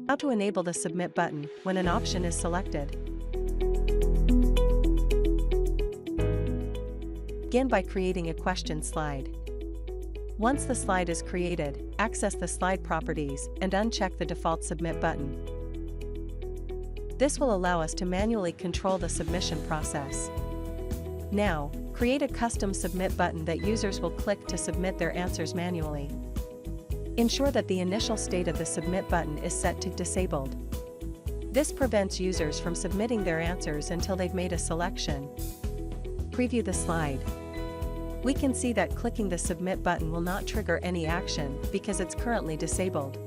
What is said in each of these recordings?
How to enable the Submit button when an option is selected. Begin by creating a question slide. Once the slide is created, access the slide properties and uncheck the default Submit button. This will allow us to manually control the submission process. Now, create a custom Submit button that users will click to submit their answers manually. Ensure that the initial state of the Submit button is set to Disabled. This prevents users from submitting their answers until they've made a selection. Preview the slide. We can see that clicking the Submit button will not trigger any action because it's currently disabled.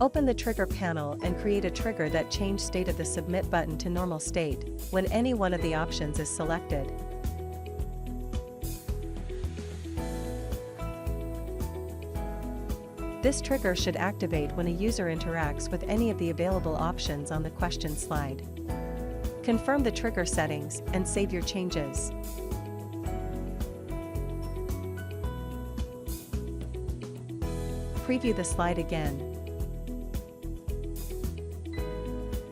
Open the Trigger panel and create a trigger that changes state of the Submit button to normal state when any one of the options is selected. This trigger should activate when a user interacts with any of the available options on the question slide. Confirm the trigger settings and save your changes. Preview the slide again.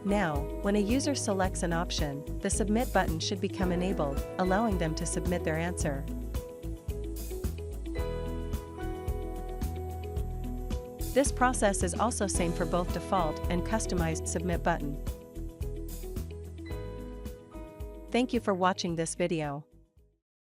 Now, when a user selects an option, the Submit button should become enabled, allowing them to submit their answer. This process is also same for both default and customized Submit button. Thank you for watching this video.